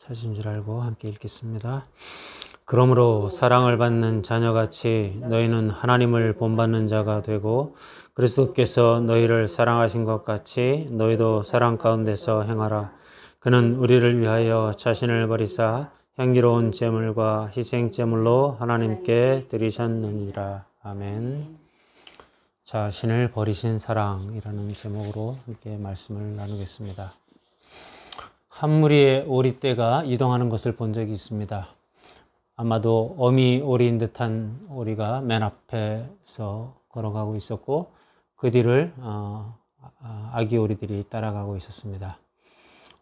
찾은 줄 알고 함께 읽겠습니다. 그러므로 사랑을 받는 자녀같이 너희는 하나님을 본받는 자가 되고 그리스도께서 너희를 사랑하신 것 같이 너희도 사랑 가운데서 행하라. 그는 우리를 위하여 자신을 버리사 향기로운 제물과 희생 제물로 하나님께 드리셨느니라. 아멘. 자신을 버리신 사랑이라는 제목으로 함께 말씀을 나누겠습니다. 한 무리의 오리떼가 이동하는 것을 본 적이 있습니다. 아마도 어미 오리인 듯한 오리가 맨 앞에서 걸어가고 있었고 그 뒤를 아기 오리들이 따라가고 있었습니다.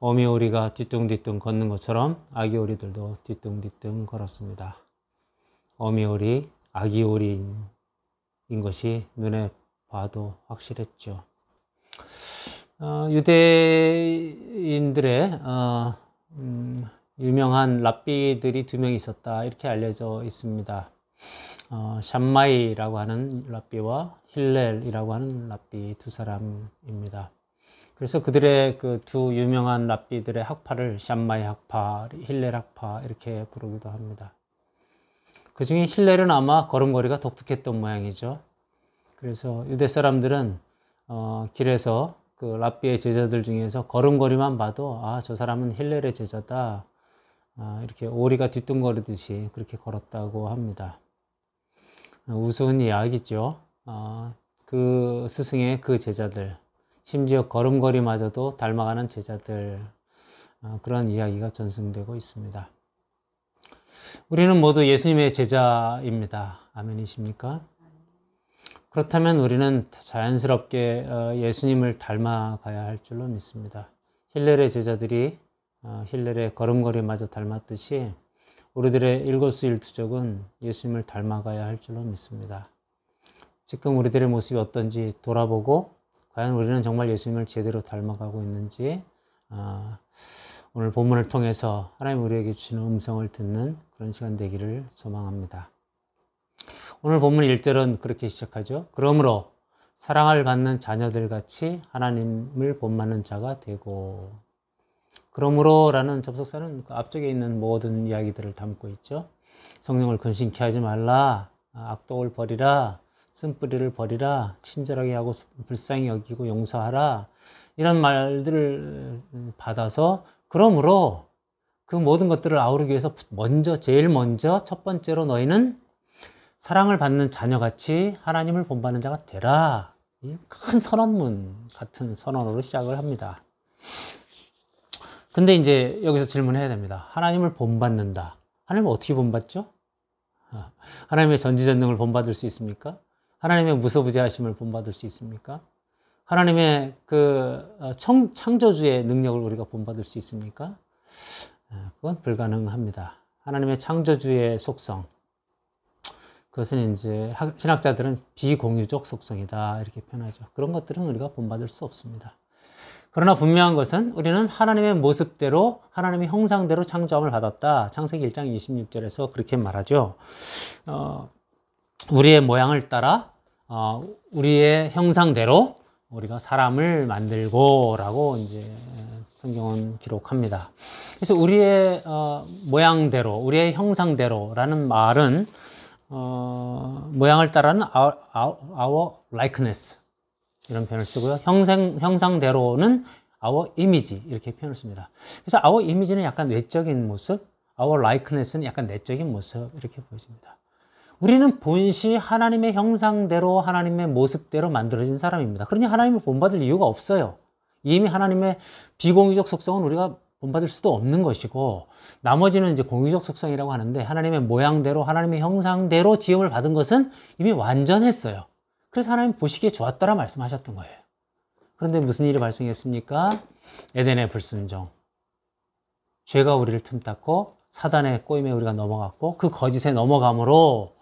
어미 오리가 뒤뚱뒤뚱 걷는 것처럼 아기 오리들도 뒤뚱뒤뚱 걸었습니다. 어미 오리, 아기 오리인 것이 눈에 봐도 확실했죠. 유대인들의 유명한 랍비들이 두 명 있었다 이렇게 알려져 있습니다. 샴마이라고 하는 랍비와 힐렐이라고 하는 랍비 두 사람입니다. 그래서 그들의 그 두 유명한 랍비들의 학파를 샴마이 학파, 힐렐 학파 이렇게 부르기도 합니다. 그 중에 힐렐은 아마 걸음걸이가 독특했던 모양이죠. 그래서 유대 사람들은 길에서 그 랍비의 제자들 중에서 걸음걸이만 봐도 저 사람은 힐렐의 제자다. 이렇게 오리가 뒤뚱거리듯이 그렇게 걸었다고 합니다. 우스운 이야기죠. 그 스승의 그 제자들, 심지어 걸음걸이마저도 닮아가는 제자들, 그런 이야기가 전승되고 있습니다. 우리는 모두 예수님의 제자입니다. 아멘이십니까? 그렇다면 우리는 자연스럽게 예수님을 닮아가야 할 줄로 믿습니다. 힐렐의 제자들이 힐렐의 걸음걸이마저 닮았듯이 우리들의 일거수일투족은 예수님을 닮아가야 할 줄로 믿습니다. 지금 우리들의 모습이 어떤지 돌아보고 과연 우리는 정말 예수님을 제대로 닮아가고 있는지 오늘 본문을 통해서 하나님 우리에게 주시는 음성을 듣는 그런 시간 되기를 소망합니다. 오늘 본문 1절은 그렇게 시작하죠. 그러므로 사랑을 받는 자녀들같이 하나님을 본받는 자가 되고, 그러므로라는 접속사는 그 앞쪽에 있는 모든 이야기들을 담고 있죠. 성령을 근심케 하지 말라, 악독을 버리라, 쓴뿌리를 버리라, 친절하게 하고 불쌍히 여기고 용서하라, 이런 말들을 받아서 그러므로 그 모든 것들을 아우르기 위해서 제일 먼저 첫 번째로 너희는 사랑을 받는 자녀같이 하나님을 본받는 자가 되라. 이 큰 선언문 같은 선언으로 시작을 합니다. 근데 이제 여기서 질문해야 됩니다. 하나님을 본받는다. 하나님을 어떻게 본받죠? 하나님의 전지전능을 본받을 수 있습니까? 하나님의 무소부재하심을 본받을 수 있습니까? 하나님의 그 창조주의 능력을 우리가 본받을 수 있습니까? 그건 불가능합니다. 하나님의 창조주의 속성, 그것은 이제 신학자들은 비공유적 속성이다 이렇게 표현하죠. 그런 것들은 우리가 본받을 수 없습니다. 그러나 분명한 것은 우리는 하나님의 모습대로 하나님의 형상대로 창조함을 받았다. 창세기 1장 26절에서 그렇게 말하죠. 우리의 모양을 따라 우리의 형상대로 우리가 사람을 만들고 라고 이제 성경은 기록합니다. 그래서 우리의 모양대로 우리의 형상대로라는 말은 모양을 따라는 our likeness 이런 표현을 쓰고요. 형상대로는 our image 이렇게 표현을 씁니다. 그래서 our image는 약간 외적인 모습, our likeness는 약간 내적인 모습 이렇게 보여집니다. 우리는 본시 하나님의 형상대로 하나님의 모습대로 만들어진 사람입니다. 그러니 하나님을 본받을 이유가 없어요. 이미 하나님의 비공유적 속성은 우리가 본받을 수도 없는 것이고 나머지는 이제 공유적 속성이라고 하는데 하나님의 모양대로 하나님의 형상대로 지음을 받은 것은 이미 완전했어요. 그래서 하나님 보시기에 좋았더라 말씀하셨던 거예요. 그런데 무슨 일이 발생했습니까? 에덴의 불순종. 죄가 우리를 틈탔고 사단의 꼬임에 우리가 넘어갔고 그 거짓에 넘어감으로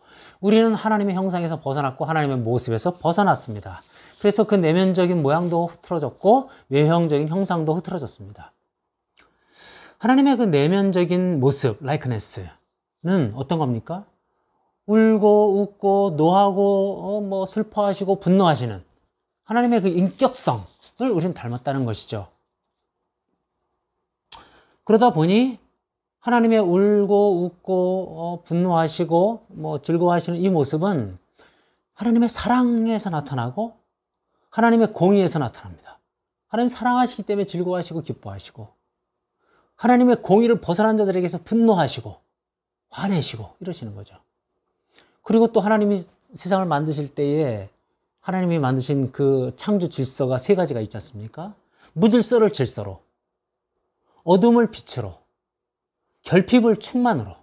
우리는 하나님의 형상에서 벗어났고 하나님의 모습에서 벗어났습니다. 그래서 그 내면적인 모양도 흐트러졌고 외형적인 형상도 흐트러졌습니다. 하나님의 그 내면적인 모습, likeness는 어떤 겁니까? 울고 웃고 노하고 슬퍼하시고 분노하시는 하나님의 그 인격성을 우리는 닮았다는 것이죠. 그러다 보니 하나님의 울고 웃고 분노하시고 뭐 즐거워하시는 이 모습은 하나님의 사랑에서 나타나고 하나님의 공의에서 나타납니다. 하나님 사랑하시기 때문에 즐거워하시고 기뻐하시고 하나님의 공의를 벗어난 자들에게서 분노하시고 화내시고 이러시는 거죠. 그리고 또 하나님이 세상을 만드실 때에 하나님이 만드신 그 창조 질서가 세 가지가 있지 않습니까? 무질서를 질서로, 어둠을 빛으로, 결핍을 충만으로,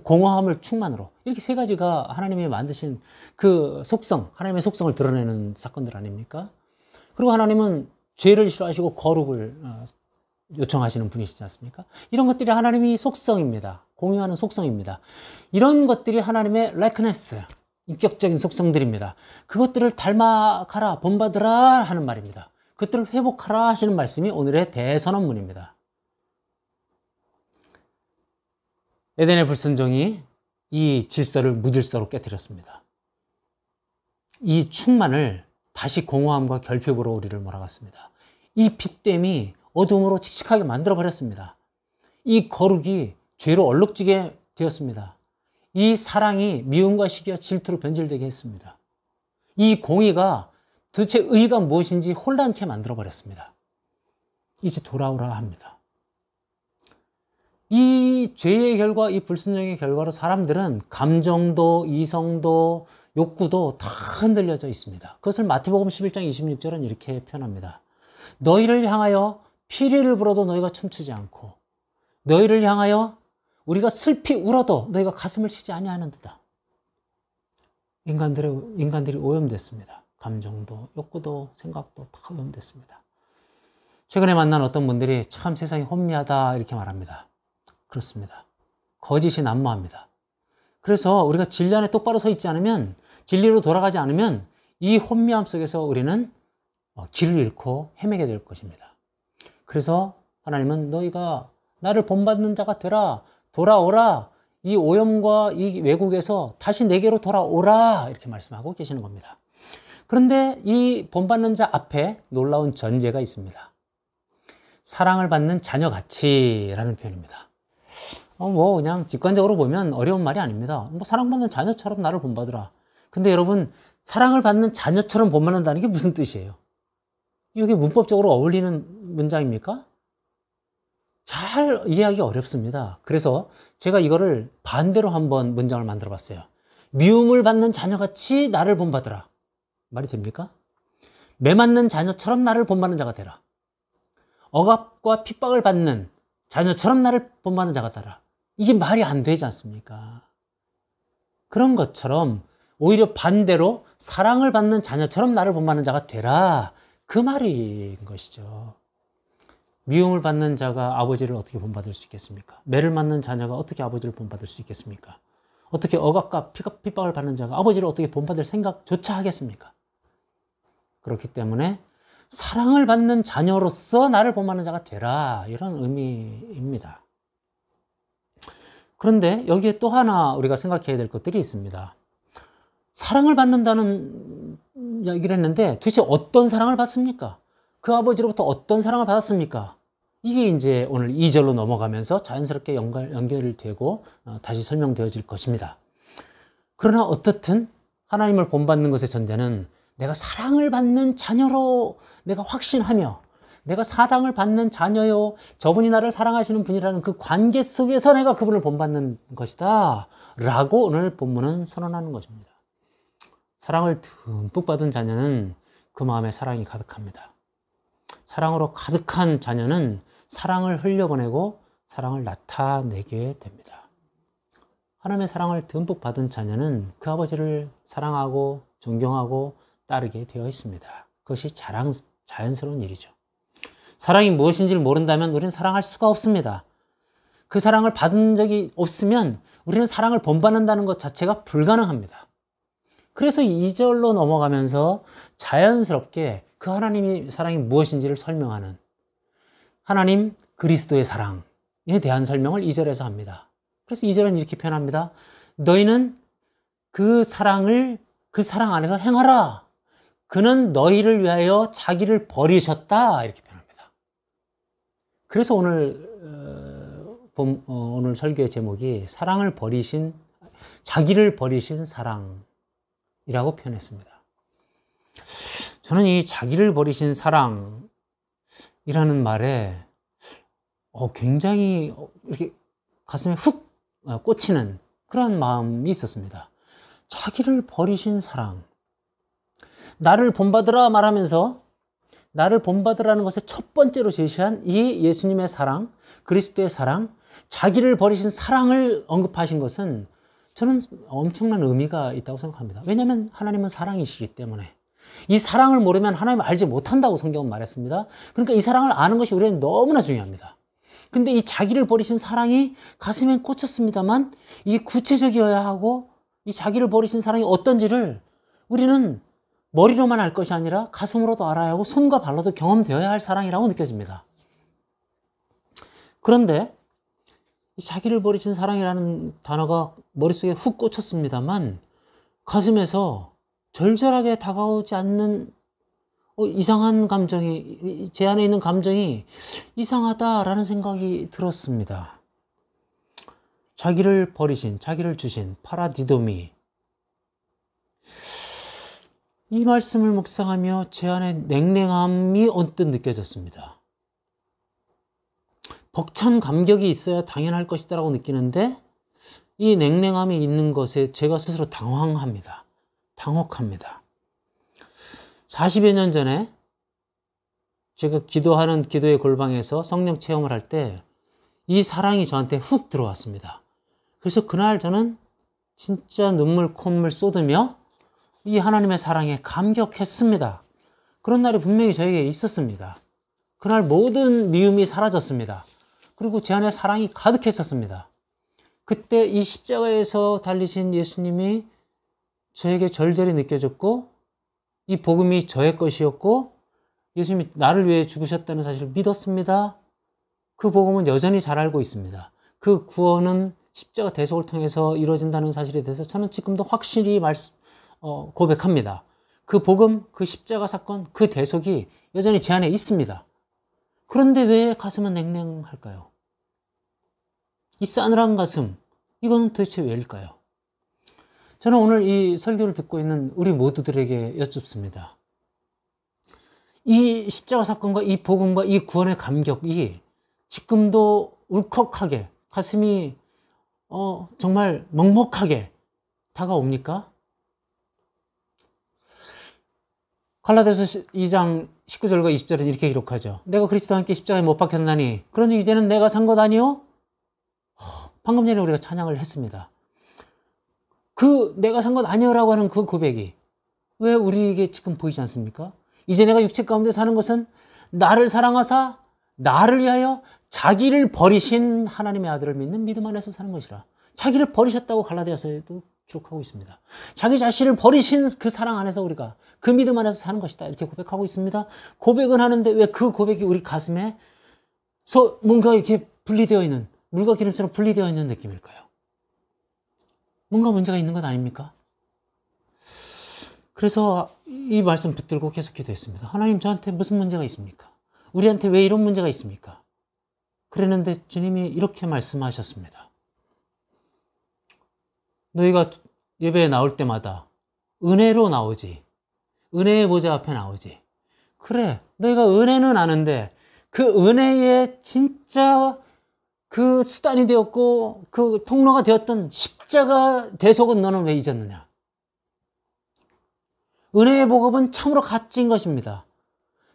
공허함을 충만으로, 이렇게 세 가지가 하나님이 만드신 그 속성, 하나님의 속성을 드러내는 사건들 아닙니까? 그리고 하나님은 죄를 싫어하시고 거룩을 요청하시는 분이시지 않습니까? 이런 것들이 하나님의 속성입니다. 공유하는 속성입니다. 이런 것들이 하나님의 likeness, 인격적인 속성들입니다. 그것들을 닮아가라, 본받으라 하는 말입니다. 그것들을 회복하라 하시는 말씀이 오늘의 대선언문입니다. 에덴의 불순종이 이 질서를 무질서로 깨뜨렸습니다. 이 충만을 다시 공허함과 결핍으로 우리를 몰아갔습니다. 이 빛됨이 어둠으로 칙칙하게 만들어버렸습니다. 이 거룩이 죄로 얼룩지게 되었습니다. 이 사랑이 미움과 시기와 질투로 변질되게 했습니다. 이 공의가 도대체 의가 무엇인지 혼란케 만들어버렸습니다. 이제 돌아오라 합니다. 이 죄의 결과, 이 불순종의 결과로 사람들은 감정도, 이성도, 욕구도 다 흔들려져 있습니다. 그것을 마태복음 11장 26절은 이렇게 표현합니다. 너희를 향하여 피리를 불어도 너희가 춤추지 않고 너희를 향하여 우리가 슬피 울어도 너희가 가슴을 치지 아니하는도다. 인간들이 오염됐습니다. 감정도, 욕구도, 생각도 다 오염됐습니다. 최근에 만난 어떤 분들이 참 세상이 혼미하다 이렇게 말합니다. 그렇습니다. 거짓이 난무합니다. 그래서 우리가 진리 안에 똑바로 서 있지 않으면, 진리로 돌아가지 않으면 이 혼미함 속에서 우리는 길을 잃고 헤매게 될 것입니다. 그래서 하나님은 너희가 나를 본받는 자가 되라, 돌아오라, 이 오염과 이 왜곡에서 다시 내게로 돌아오라 이렇게 말씀하고 계시는 겁니다. 그런데 이 본받는 자 앞에 놀라운 전제가 있습니다. 사랑을 받는 자녀같이라는 표현입니다. 그냥 직관적으로 보면 어려운 말이 아닙니다. 사랑받는 자녀처럼 나를 본받으라. 근데 여러분, 사랑을 받는 자녀처럼 본받는다는 게 무슨 뜻이에요? 이게 문법적으로 어울리는 문장입니까? 잘 이해하기 어렵습니다. 그래서 제가 이거를 반대로 한번 문장을 만들어 봤어요. 미움을 받는 자녀같이 나를 본받으라. 말이 됩니까? 매맞는 자녀처럼 나를 본받는 자가 되라. 억압과 핍박을 받는 자녀처럼 나를 본받는 자가 되라. 이게 말이 안 되지 않습니까? 그런 것처럼 오히려 반대로 사랑을 받는 자녀처럼 나를 본받는 자가 되라. 그 말인 것이죠. 미움을 받는 자가 아버지를 어떻게 본받을 수 있겠습니까? 매를 맞는 자녀가 어떻게 아버지를 본받을 수 있겠습니까? 어떻게 억압과 핍박을 받는 자가 아버지를 어떻게 본받을 생각조차 하겠습니까? 그렇기 때문에 사랑을 받는 자녀로서 나를 본받는 자가 되라, 이런 의미입니다. 그런데 여기에 또 하나 우리가 생각해야 될 것들이 있습니다. 사랑을 받는다는 얘기를 했는데 도대체 어떤 사랑을 받습니까? 그 아버지로부터 어떤 사랑을 받았습니까? 이게 이제 오늘 2절로 넘어가면서 자연스럽게 연결되고 다시 설명되어질 것입니다. 그러나 어떻든 하나님을 본받는 것의 전제는 내가 사랑을 받는 자녀로 내가 확신하며 내가 사랑을 받는 자녀요, 저분이 나를 사랑하시는 분이라는 그 관계 속에서 내가 그분을 본받는 것이다 라고 오늘 본문은 선언하는 것입니다. 사랑을 듬뿍 받은 자녀는 그 마음에 사랑이 가득합니다. 사랑으로 가득한 자녀는 사랑을 흘려보내고 사랑을 나타내게 됩니다. 하나님의 사랑을 듬뿍 받은 자녀는 그 아버지를 사랑하고 존경하고 따르게 되어 있습니다. 그것이 자연스러운 일이죠. 사랑이 무엇인지를 모른다면 우리는 사랑할 수가 없습니다. 그 사랑을 받은 적이 없으면 우리는 사랑을 본받는다는 것 자체가 불가능합니다. 그래서 2절로 넘어가면서 자연스럽게 그 하나님의 사랑이 무엇인지를 설명하는 하나님 그리스도의 사랑에 대한 설명을 2절에서 합니다. 그래서 2절은 이렇게 표현합니다. 너희는 그 사랑 안에서 행하라. 그는 너희를 위하여 자기를 버리셨다. 이렇게 표현합니다. 그래서 오늘 오늘 설교의 제목이 자기를 버리신 사랑이라고 표현했습니다. 저는 이 자기를 버리신 사랑이라는 말에 굉장히 이렇게 가슴에 훅 꽂히는 그런 마음이 있었습니다. 자기를 버리신 사랑. 나를 본받으라 말하면서 나를 본받으라는 것의 첫 번째로 제시한 이 예수님의 사랑, 그리스도의 사랑, 자기를 버리신 사랑을 언급하신 것은 저는 엄청난 의미가 있다고 생각합니다. 왜냐하면 하나님은 사랑이시기 때문에. 이 사랑을 모르면 하나님을 알지 못한다고 성경은 말했습니다. 그러니까 이 사랑을 아는 것이 우리는 너무나 중요합니다. 근데 이 자기를 버리신 사랑이 가슴에 꽂혔습니다만 이게 구체적이어야 하고 이 자기를 버리신 사랑이 어떤지를 우리는 머리로만 알 것이 아니라 가슴으로도 알아야 하고 손과 발로도 경험되어야 할 사랑이라고 느껴집니다. 그런데 이 자기를 버리신 사랑이라는 단어가 머릿속에 훅 꽂혔습니다만 가슴에서 절절하게 다가오지 않는 이상한 감정이, 제 안에 있는 감정이 이상하다라는 생각이 들었습니다. 자기를 버리신, 자기를 주신 파라디도미. 이 말씀을 묵상하며 제 안에 냉랭함이 언뜻 느껴졌습니다. 벅찬 감격이 있어야 당연할 것이다라고 느끼는데 이 냉랭함이 있는 것에 제가 스스로 당황합니다. 당혹합니다. 40여 년 전에 제가 기도하는 기도의 골방에서 성령 체험을 할 때 이 사랑이 저한테 훅 들어왔습니다. 그래서 그날 저는 진짜 눈물 콧물 쏟으며 이 하나님의 사랑에 감격했습니다. 그런 날이 분명히 저에게 있었습니다. 그날 모든 미움이 사라졌습니다. 그리고 제 안에 사랑이 가득했었습니다. 그때 이 십자가에서 달리신 예수님이 저에게 절절히 느껴졌고 이 복음이 저의 것이었고 예수님이 나를 위해 죽으셨다는 사실을 믿었습니다. 그 복음은 여전히 잘 알고 있습니다. 그 구원은 십자가 대속을 통해서 이루어진다는 사실에 대해서 저는 지금도 확실히 고백합니다. 그 복음, 그 십자가 사건, 그 대속이 여전히 제 안에 있습니다. 그런데 왜 가슴은 냉랭할까요? 이 싸늘한 가슴, 이건 도대체 왜일까요? 저는 오늘 이 설교를 듣고 있는 우리 모두들에게 여쭙습니다. 이 십자가 사건과 이 복음과 이 구원의 감격이 지금도 울컥하게, 가슴이 정말 먹먹하게 다가옵니까? 갈라디아서 2장 19절과 20절은 이렇게 기록하죠. 내가 그리스도와 함께 십자가에 못 박혔나니 그런즉 이제는 내가 산 것 아니요? 방금 전에 우리가 찬양을 했습니다. 그 내가 산 것 아니요라고 하는 그 고백이 왜 우리에게 지금 보이지 않습니까? 이제 내가 육체 가운데 사는 것은 나를 사랑하사 나를 위하여 자기를 버리신 하나님의 아들을 믿는 믿음 안에서 사는 것이라. 자기를 버리셨다고 갈라디아서에도 기록하고 있습니다. 자기 자신을 버리신 그 사랑 안에서 우리가 그 믿음 안에서 사는 것이다. 이렇게 고백하고 있습니다. 고백은 하는데 왜 그 고백이 우리 가슴에 뭔가 이렇게 분리되어 있는, 물과 기름처럼 분리되어 있는 느낌일까요? 뭔가 문제가 있는 것 아닙니까? 그래서 이 말씀 붙들고 계속 기도했습니다. 하나님, 저한테 무슨 문제가 있습니까? 우리한테 왜 이런 문제가 있습니까? 그랬는데 주님이 이렇게 말씀하셨습니다. 너희가 예배에 나올 때마다 은혜로 나오지, 은혜의 보좌 앞에 나오지. 그래, 너희가 은혜는 아는데 그 은혜의 진짜 그 수단이 되었고 그 통로가 되었던 십자가 대속은 너는 왜 잊었느냐? 은혜의 복음은 참으로 가치인 것입니다.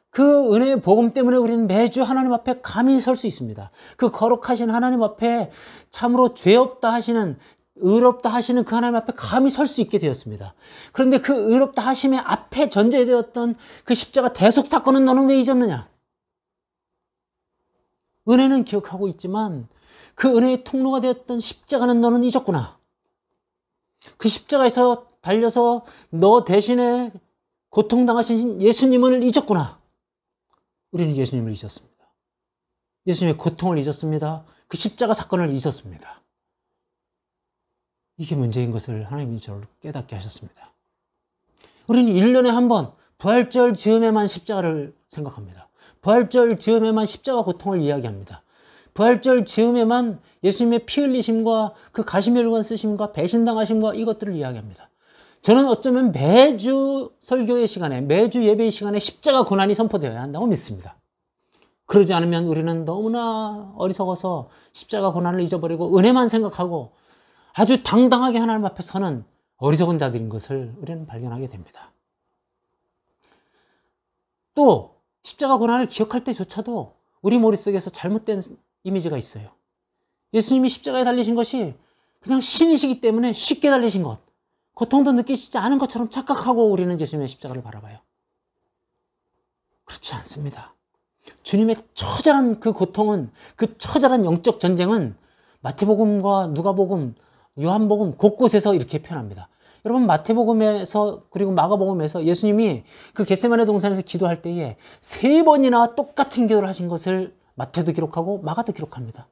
그 은혜의 복음 때문에 우리는 매주 하나님 앞에 감히 설 수 있습니다. 그 거룩하신 하나님 앞에 참으로 죄 없다 하시는, 의롭다 하시는 그 하나님 앞에 감히 설 수 있게 되었습니다. 그런데 그 의롭다 하심의 앞에 전제되었던 그 십자가 대속 사건은 너는 왜 잊었느냐? 은혜는 기억하고 있지만 그 은혜의 통로가 되었던 십자가는 너는 잊었구나. 그 십자가에서 달려서 너 대신에 고통당하신 예수님을 잊었구나. 우리는 예수님을 잊었습니다. 예수님의 고통을 잊었습니다. 그 십자가 사건을 잊었습니다. 이게 문제인 것을 하나님이 저를 깨닫게 하셨습니다. 우리는 1년에 한 번 부활절 즈음에만 십자가를 생각합니다. 부활절 즈음에만 십자가 고통을 이야기합니다. 부활절 즈음에만 예수님의 피 흘리심과 그 가시면류관 쓰심과 배신당하심과 이것들을 이야기합니다. 저는 어쩌면 매주 설교의 시간에, 매주 예배의 시간에 십자가 고난이 선포되어야 한다고 믿습니다. 그러지 않으면 우리는 너무나 어리석어서 십자가 고난을 잊어버리고 은혜만 생각하고 아주 당당하게 하나님 앞에 서는 어리석은 자들인 것을 우리는 발견하게 됩니다. 또 십자가 고난을 기억할 때조차도 우리 머릿속에서 잘못된 이미지가 있어요. 예수님이 십자가에 달리신 것이 그냥 신이시기 때문에 쉽게 달리신 것, 고통도 느끼시지 않은 것처럼 착각하고 우리는 예수님의 십자가를 바라봐요. 그렇지 않습니다. 주님의 처절한 그 고통은, 그 처절한 영적 전쟁은 마태복음과 누가복음, 요한복음 곳곳에서 이렇게 표현합니다. 여러분, 마태복음에서 그리고 마가복음에서 예수님이 그 겟세마네 동산에서 기도할 때에 3번이나 똑같은 기도를 하신 것을 마태도 기록하고 마가도 기록합니다.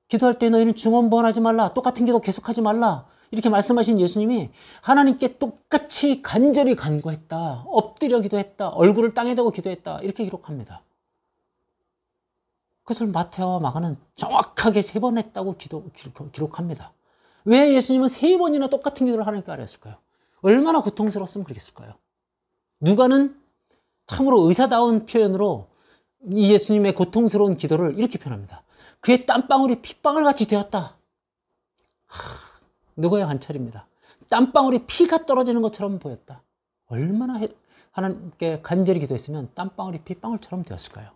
기도할 때 너희는 중언부언하지 말라, 똑같은 기도 계속하지 말라, 이렇게 말씀하신 예수님이 하나님께 똑같이 간절히 간구했다, 엎드려 기도했다, 얼굴을 땅에 대고 기도했다, 이렇게 기록합니다. 그것을 마태와 마가는 정확하게 3번 했다고 기록합니다. 왜 예수님은 3번이나 똑같은 기도를 하나님께 하셨을까요? 얼마나 고통스러웠으면 그랬을까요? 누가는 참으로 의사다운 표현으로 이 예수님의 고통스러운 기도를 이렇게 표현합니다. 그의 땀방울이 핏방울 같이 되었다. 누가의 관찰입니다. 땀방울이 피가 떨어지는 것처럼 보였다. 얼마나 하나님께 간절히 기도했으면 땀방울이 핏방울처럼 되었을까요?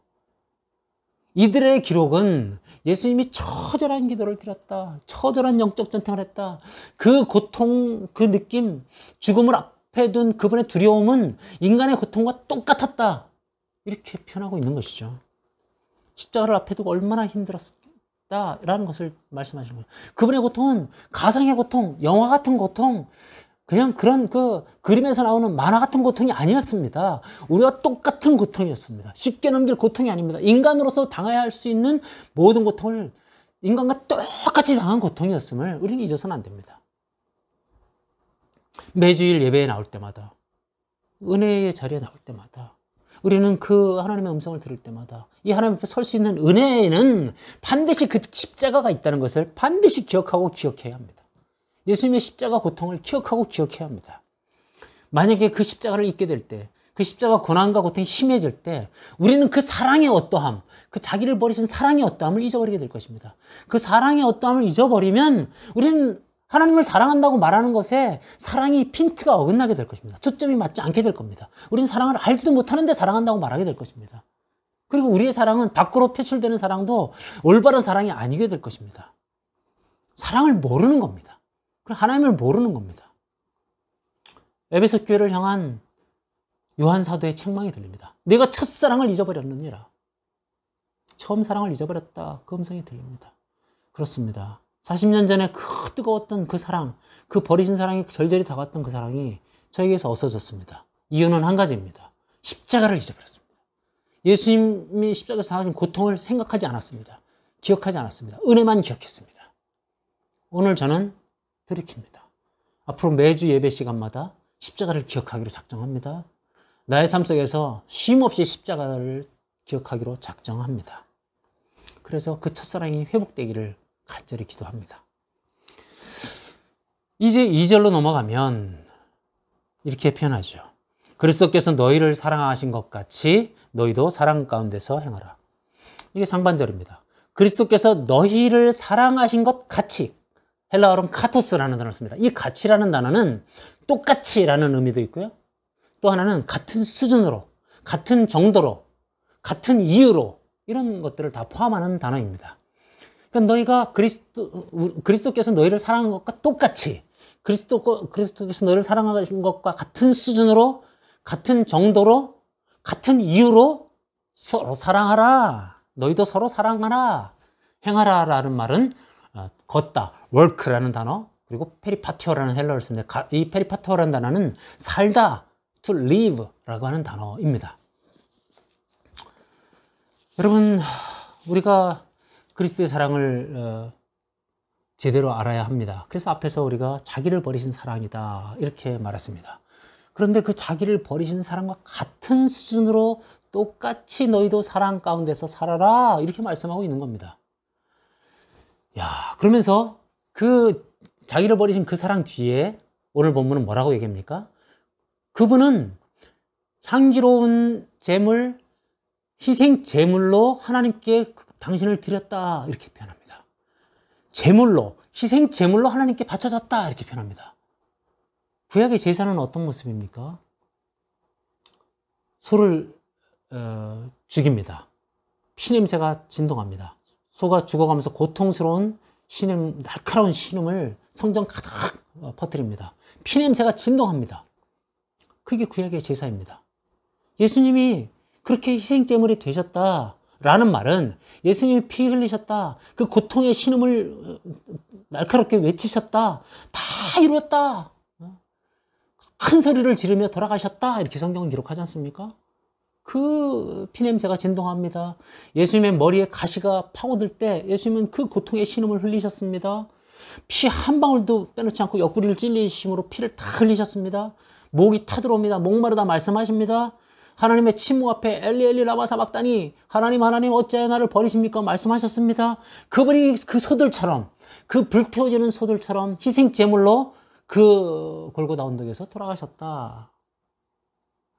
이들의 기록은 예수님이 처절한 기도를 드렸다, 처절한 영적 전쟁을 했다, 그 고통, 그 느낌, 죽음을 앞에 둔 그분의 두려움은 인간의 고통과 똑같았다, 이렇게 표현하고 있는 것이죠. 십자가를 앞에 두고 얼마나 힘들었다라는 것을 말씀하시는 거예요. 그분의 고통은 가상의 고통, 영화 같은 고통, 그냥 그런 그 그림에서 나오는 만화 같은 고통이 아니었습니다. 우리와 똑같은 고통이었습니다. 쉽게 넘길 고통이 아닙니다. 인간으로서 당해야 할 수 있는 모든 고통을 인간과 똑같이 당한 고통이었음을 우리는 잊어서는 안 됩니다. 매주일 예배에 나올 때마다, 은혜의 자리에 나올 때마다, 우리는 그 하나님의 음성을 들을 때마다 이 하나님 앞에 설 수 있는 은혜에는 반드시 그 십자가가 있다는 것을 반드시 기억하고 기억해야 합니다. 예수님의 십자가 고통을 기억하고 기억해야 합니다. 만약에 그 십자가를 잊게 될 때, 그 십자가 고난과 고통이 심해질 때 우리는 그 사랑의 어떠함, 그 자기를 버리신 사랑의 어떠함을 잊어버리게 될 것입니다. 그 사랑의 어떠함을 잊어버리면 우리는 하나님을 사랑한다고 말하는 것에 사랑이 핀트가 어긋나게 될 것입니다. 초점이 맞지 않게 될 겁니다. 우리는 사랑을 알지도 못하는데 사랑한다고 말하게 될 것입니다. 그리고 우리의 사랑은 밖으로 표출되는 사랑도 올바른 사랑이 아니게 될 것입니다. 사랑을 모르는 겁니다. 하나님을 모르는 겁니다. 에베소 교회를 향한 요한 사도의 책망이 들립니다. 내가 첫사랑을 잊어버렸느니라. 처음 사랑을 잊어버렸다, 그 음성이 들립니다. 그렇습니다. 40년 전에 그 뜨거웠던 그 사랑, 그 버리신 사랑이 절절히 다가왔던 그 사랑이 저에게서 없어졌습니다. 이유는 한 가지입니다. 십자가를 잊어버렸습니다. 예수님이 십자가에서 당하신 고통을 생각하지 않았습니다. 기억하지 않았습니다. 은혜만 기억했습니다. 오늘 저는 돌이킵니다. 앞으로 매주 예배 시간마다 십자가를 기억하기로 작정합니다. 나의 삶 속에서 쉼없이 십자가를 기억하기로 작정합니다. 그래서 그 첫사랑이 회복되기를 간절히 기도합니다. 이제 2절로 넘어가면 이렇게 표현하죠. 그리스도께서 너희를 사랑하신 것 같이 너희도 사랑 가운데서 행하라. 이게 상반절입니다. 그리스도께서 너희를 사랑하신 것 같이, 헬라어로는 카토스라는 단어를 씁니다. 이 같이라는 단어는 똑같이라는 의미도 있고요. 또 하나는 같은 수준으로, 같은 정도로, 같은 이유로, 이런 것들을 다 포함하는 단어입니다. 그러니까 너희가 그리스도께서 너희를 사랑한 것과 똑같이, 그리스도께서 너희를 사랑하신 것과 같은 수준으로, 같은 정도로, 같은 이유로 서로 사랑하라. 너희도 서로 사랑하라. 행하라라는 말은 걷다, work라는 단어, 그리고 페리파티오라는 헬라어를 쓰는데 이 페리파티오라는 단어는 살다, to live라고 하는 단어입니다. 여러분, 우리가 그리스도의 사랑을 제대로 알아야 합니다. 그래서 앞에서 우리가 자기를 버리신 사랑이다, 이렇게 말했습니다. 그런데 그 자기를 버리신 사람과 같은 수준으로 똑같이 너희도 사랑 가운데서 살아라. 이렇게 말씀하고 있는 겁니다. 야, 그러면서 그 자기를 버리신 그 사랑 뒤에 오늘 본문은 뭐라고 얘기합니까? 그분은 향기로운 제물, 희생 제물로 하나님께 당신을 드렸다. 이렇게 표현합니다. 제물로, 희생 제물로 하나님께 바쳐졌다. 이렇게 표현합니다. 구약의 제사는 어떤 모습입니까? 소를 죽입니다. 피냄새가 진동합니다. 소가 죽어가면서 고통스러운 신음, 날카로운 신음을 성전 가득 퍼뜨립니다. 피냄새가 진동합니다. 그게 구약의 제사입니다. 예수님이 그렇게 희생제물이 되셨다라는 말은 예수님이 피 흘리셨다, 그 고통의 신음을 날카롭게 외치셨다, 다 이루었다, 큰 소리를 지르며 돌아가셨다, 이렇게 성경은 기록하지 않습니까? 그 피냄새가 진동합니다. 예수님의 머리에 가시가 파고들 때 예수님은 그 고통의 신음을 흘리셨습니다. 피 한 방울도 빼놓지 않고 옆구리를 찔리심으로 피를 다 흘리셨습니다. 목이 타들어옵니다. 목마르다 말씀하십니다. 하나님의 침묵 앞에 엘리 엘리 라마 사박다니, 하나님 하나님 어찌하여 나를 버리십니까? 말씀하셨습니다. 그분이 그 소들처럼, 그 불태워지는 소들처럼 희생 제물로 그 골고다 언덕에서 돌아가셨다.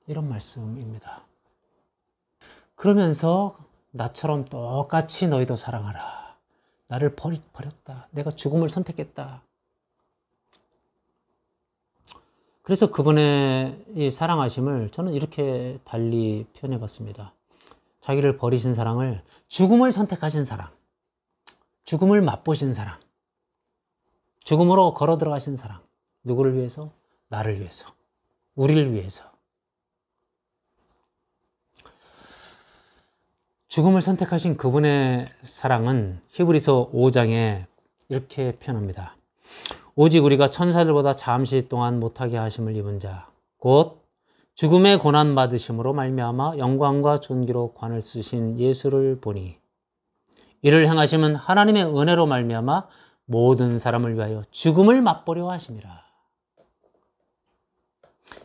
이런 말씀입니다. 그러면서 나처럼 똑같이 너희도 사랑하라. 나를 버렸다. 내가 죽음을 선택했다. 그래서 그분의 이 사랑하심을 저는 이렇게 달리 표현해 봤습니다. 자기를 버리신 사랑을 죽음을 선택하신 사랑, 죽음을 맛보신 사랑, 죽음으로 걸어 들어가신 사랑. 누구를 위해서? 나를 위해서, 우리를 위해서. 죽음을 선택하신 그분의 사랑은 히브리서 5장에 이렇게 표현합니다. 오직 우리가 천사들보다 잠시 동안 못하게 하심을 입은 자, 곧 죽음의 고난 받으심으로 말미암아 영광과 존귀로 관을 쓰신 예수를 보니, 이를 행하심은 하나님의 은혜로 말미암아 모든 사람을 위하여 죽음을 맛보려 하심이라.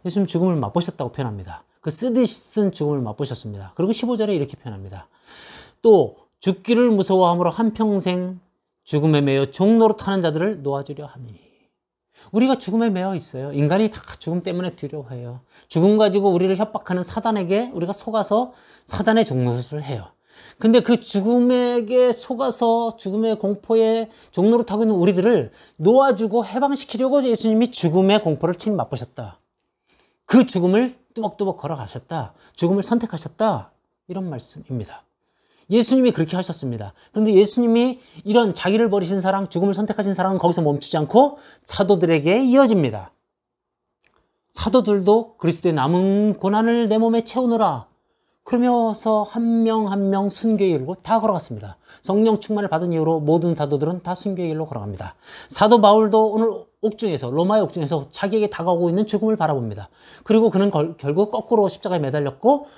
예수님 죽음을 맛보셨다고 표현합니다. 그 쓰듯이 쓴 죽음을 맛보셨습니다. 그리고 15절에 이렇게 표현합니다. 또 죽기를 무서워함으로 한평생 죽음에 매여 종로로 타는 자들을 놓아주려 함이니. 우리가 죽음에 매여 있어요. 인간이 다 죽음 때문에 두려워해요. 죽음 가지고 우리를 협박하는 사단에게 우리가 속아서 사단의 종노릇을 해요. 근데 그 죽음에게 속아서 죽음의 공포에 종로로 타고 있는 우리들을 놓아주고 해방시키려고 예수님이 죽음의 공포를 친히 맛보셨다. 그 죽음을 뚜벅뚜벅 걸어가셨다. 죽음을 선택하셨다. 이런 말씀입니다. 예수님이 그렇게 하셨습니다. 그런데 예수님이 이런 자기를 버리신 사랑, 죽음을 선택하신 사랑은 거기서 멈추지 않고 사도들에게 이어집니다. 사도들도 그리스도의 남은 고난을 내 몸에 채우느라 그러면서 한 명 한 명 순교의 길로 다 걸어갔습니다. 성령 충만을 받은 이후로 모든 사도들은 다 순교의 길로 걸어갑니다. 사도 바울도 오늘 옥중에서, 로마의 옥중에서 자기에게 다가오고 있는 죽음을 바라봅니다. 그리고 그는 결국 거꾸로 십자가에 매달렸고,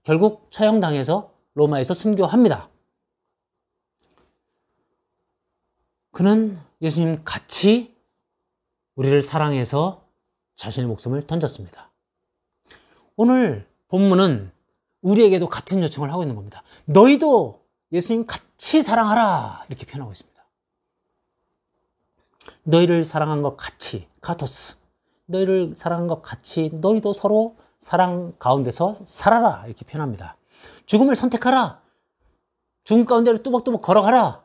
결국 처형당해서 로마에서 순교합니다. 그는 예수님 같이 우리를 사랑해서 자신의 목숨을 던졌습니다. 오늘 본문은 우리에게도 같은 요청을 하고 있는 겁니다. 너희도 예수님 같이 사랑하라. 이렇게 표현하고 있습니다. 너희를 사랑한 것 같이, 카토스. 너희를 사랑한 것 같이 너희도 서로 사랑 가운데서 살아라. 이렇게 표현합니다. 죽음을 선택하라. 죽음 가운데를 뚜벅뚜벅 걸어가라.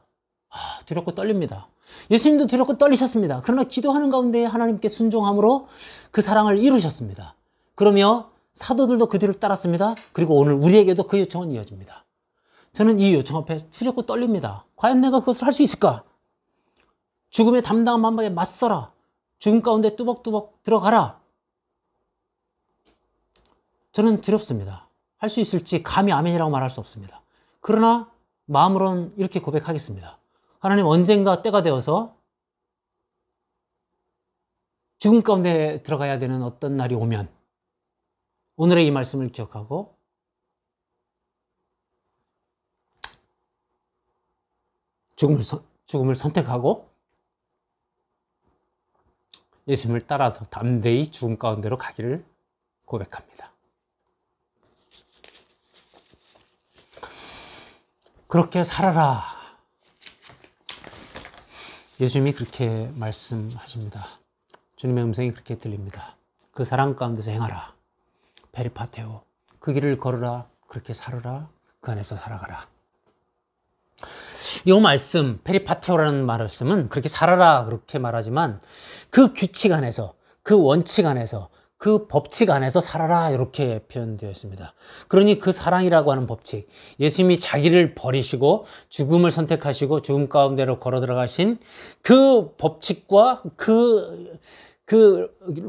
두렵고 떨립니다. 예수님도 두렵고 떨리셨습니다. 그러나 기도하는 가운데 하나님께 순종함으로 그 사랑을 이루셨습니다. 그러며 사도들도 그 뒤를 따랐습니다. 그리고 오늘 우리에게도 그 요청은 이어집니다. 저는 이 요청 앞에 두렵고 떨립니다. 과연 내가 그것을 할 수 있을까? 죽음의 담담한 마음에 맞서라. 죽음 가운데 뚜벅뚜벅 들어가라. 저는 두렵습니다. 할 수 있을지 감히 아멘이라고 말할 수 없습니다. 그러나 마음으로는 이렇게 고백하겠습니다. 하나님, 언젠가 때가 되어서 죽음 가운데 들어가야 되는 어떤 날이 오면 오늘의 이 말씀을 기억하고 죽음을 선택하고 예수님을 따라서 담대히 죽음 가운데로 가기를 고백합니다. 그렇게 살아라. 예수님이 그렇게 말씀하십니다. 주님의 음성이 그렇게 들립니다. 그 사랑 가운데서 행하라. 페리파테오. 그 길을 걸으라. 그렇게 살아라. 그 안에서 살아가라. 이 말씀, 페리파테오라는 말씀은 그렇게 살아라 그렇게 말하지만 그 규칙 안에서, 그 원칙 안에서, 그 법칙 안에서 살아라 이렇게 표현되어 있습니다. 그러니 그 사랑이라고 하는 법칙, 예수님이 자기를 버리시고 죽음을 선택하시고 죽음 가운데로 걸어 들어가신 그 법칙과 그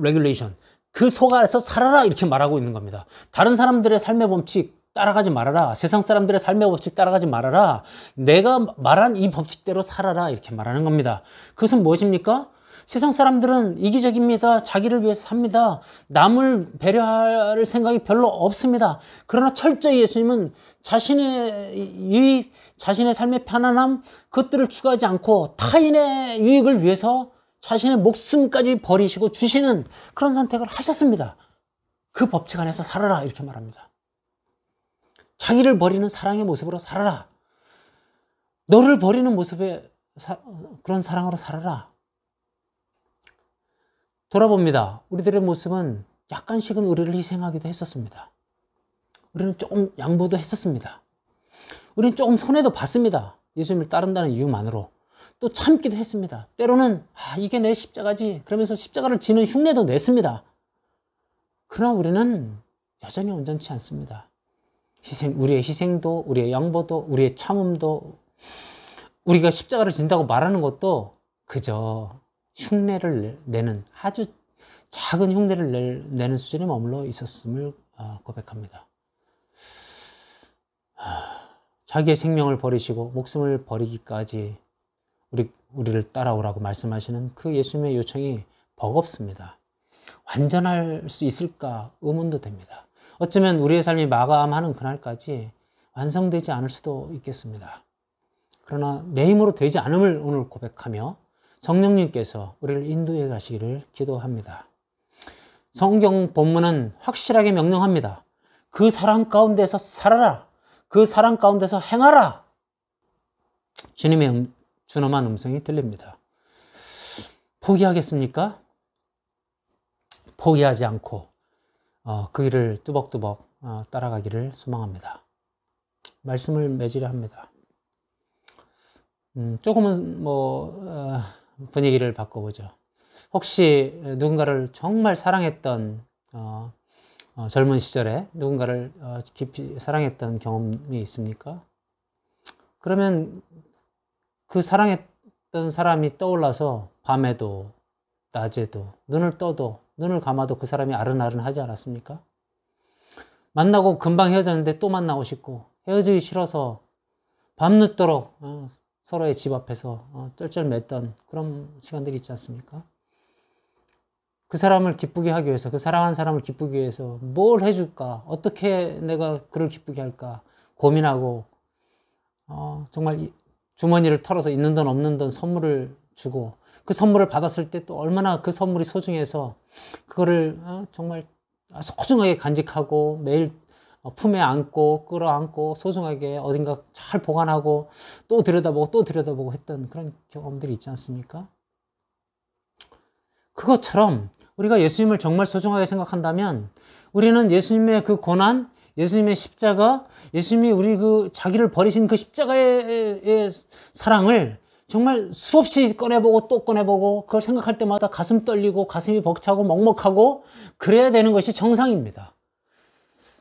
레귤레이션, 그 속에서 살아라 이렇게 말하고 있는 겁니다. 다른 사람들의 삶의 법칙 따라가지 말아라. 세상 사람들의 삶의 법칙 따라가지 말아라. 내가 말한 이 법칙대로 살아라 이렇게 말하는 겁니다. 그것은 무엇입니까? 세상 사람들은 이기적입니다. 자기를 위해서 삽니다. 남을 배려할 생각이 별로 없습니다. 그러나 철저히 예수님은 자신의 유익, 자신의 삶의 편안함, 그것들을 추구하지 않고 타인의 유익을 위해서 자신의 목숨까지 버리시고 주시는 그런 선택을 하셨습니다. 그 법칙 안에서 살아라 이렇게 말합니다. 자기를 버리는 사랑의 모습으로 살아라. 너를 버리는 모습의 그런 사랑으로 살아라. 돌아봅니다. 우리들의 모습은 약간씩은 우리를 희생하기도 했었습니다. 우리는 조금 양보도 했었습니다. 우리는 조금 손해도 봤습니다. 예수님을 따른다는 이유만으로. 또 참기도 했습니다. 때로는 이게 내 십자가지 그러면서 십자가를 지는 흉내도 냈습니다. 그러나 우리는 여전히 온전치 않습니다. 우리의 희생도, 우리의 양보도, 우리의 참음도, 우리가 십자가를 진다고 말하는 것도 그저 흉내를 내는, 아주 작은 흉내를 내는 수준에 머물러 있었음을 고백합니다. 자기의 생명을 버리시고 목숨을 버리기까지 우리를 따라오라고 말씀하시는 그 예수님의 요청이 버겁습니다. 완전할 수 있을까 의문도 됩니다. 어쩌면 우리의 삶이 마감하는 그날까지 완성되지 않을 수도 있겠습니다. 그러나 내 힘으로 되지 않음을 오늘 고백하며 성령님께서 우리를 인도해 가시기를 기도합니다. 성경 본문은 확실하게 명령합니다. 그 사랑 가운데서 살아라. 그 사랑 가운데서 행하라. 주님의 준엄한 음성이 들립니다. 포기하겠습니까? 포기하지 않고 그 길을 뚜벅뚜벅 따라가기를 소망합니다. 말씀을 맺으려 합니다. 조금은 분위기를 바꿔보죠. 혹시 누군가를 정말 사랑했던 젊은 시절에 누군가를 깊이 사랑했던 경험이 있습니까? 그러면 그 사랑했던 사람이 떠올라서 밤에도 낮에도 눈을 떠도 눈을 감아도 그 사람이 아른아른하지 않았습니까? 만나고 금방 헤어졌는데 또 만나고 싶고 헤어지기 싫어서 밤늦도록 서로의 집 앞에서 쩔쩔맸던 그런 시간들이 있지 않습니까? 그 사람을 기쁘게 하기 위해서, 그 사랑하는 사람을 기쁘게 위해서 뭘 해줄까? 어떻게 내가 그를 기쁘게 할까? 고민하고 정말 주머니를 털어서 있는 돈 없는 돈 선물을 주고 그 선물을 받았을 때 또 얼마나 그 선물이 소중해서 그거를 정말 소중하게 간직하고 매일 품에 안고 끌어안고 소중하게 어딘가 잘 보관하고 또 들여다보고 또 들여다보고 했던 그런 경험들이 있지 않습니까? 그것처럼 우리가 예수님을 정말 소중하게 생각한다면 우리는 예수님의 그 고난, 예수님의 십자가, 예수님이 우리 자기를 버리신 그 십자가의 사랑을 정말 수없이 꺼내보고 또 꺼내보고 그걸 생각할 때마다 가슴 떨리고 가슴이 벅차고 먹먹하고 그래야 되는 것이 정상입니다.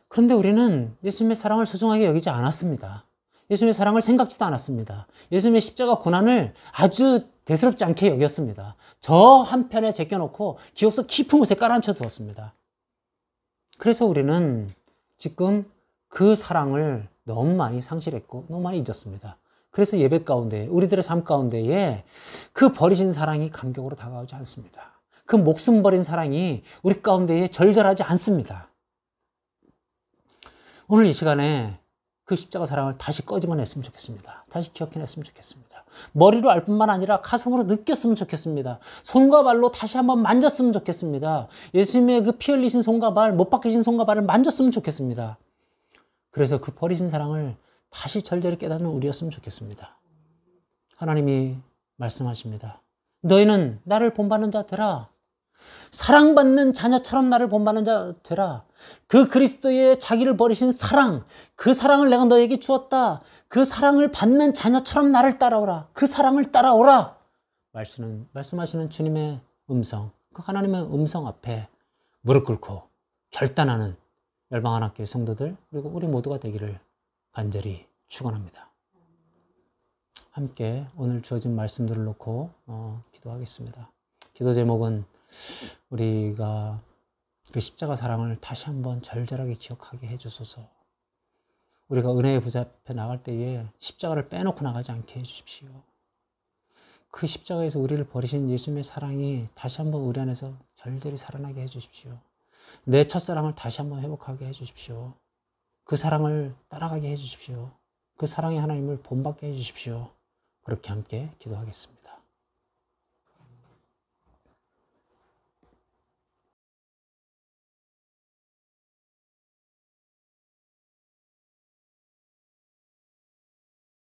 그런데 우리는 예수님의 사랑을 소중하게 여기지 않았습니다. 예수님의 사랑을 생각지도 않았습니다. 예수님의 십자가 고난을 아주 대수롭지 않게 여겼습니다. 저 한편에 제껴놓고 기억 속 깊은 곳에 깔아앉혀 두었습니다. 그래서 우리는 지금 그 사랑을 너무 많이 상실했고 너무 많이 잊었습니다. 그래서 예배 가운데 우리들의 삶 가운데에 그 버리신 사랑이 감격으로 다가오지 않습니다. 그 목숨 버린 사랑이 우리 가운데에 절절하지 않습니다. 오늘 이 시간에 그 십자가 사랑을 다시 꺼집어냈으면 좋겠습니다. 다시 기억해냈으면 좋겠습니다. 머리로 알 뿐만 아니라 가슴으로 느꼈으면 좋겠습니다. 손과 발로 다시 한번 만졌으면 좋겠습니다. 예수님의 그 피 흘리신 손과 발, 못 박히신 손과 발을 만졌으면 좋겠습니다. 그래서 그 버리신 사랑을 다시 절절히 깨닫는 우리였으면 좋겠습니다. 하나님이 말씀하십니다. 너희는 나를 본받는 자 되라. 사랑받는 자녀처럼 나를 본받는 자 되라. 그 그리스도의 자기를 버리신 사랑, 그 사랑을 내가 너에게 주었다. 그 사랑을 받는 자녀처럼 나를 따라오라. 그 사랑을 따라오라. 말씀하시는 주님의 음성, 그 하나님의 음성 앞에 무릎 꿇고 결단하는 열방하나교회 성도들, 그리고 우리 모두가 되기를 간절히 축원합니다. 함께 오늘 주어진 말씀들을 놓고 기도하겠습니다. 기도 제목은 우리가 그 십자가 사랑을 다시 한번 절절하게 기억하게 해주소서. 우리가 은혜의 부자 앞에 나갈 때에 십자가를 빼놓고 나가지 않게 해주십시오. 그 십자가에서 우리를 버리신 예수님의 사랑이 다시 한번 우리 안에서 절절히 살아나게 해주십시오. 내 첫사랑을 다시 한번 회복하게 해주십시오. 그 사랑을 따라가게 해주십시오. 그 사랑의 하나님을 본받게 해주십시오. 그렇게 함께 기도하겠습니다.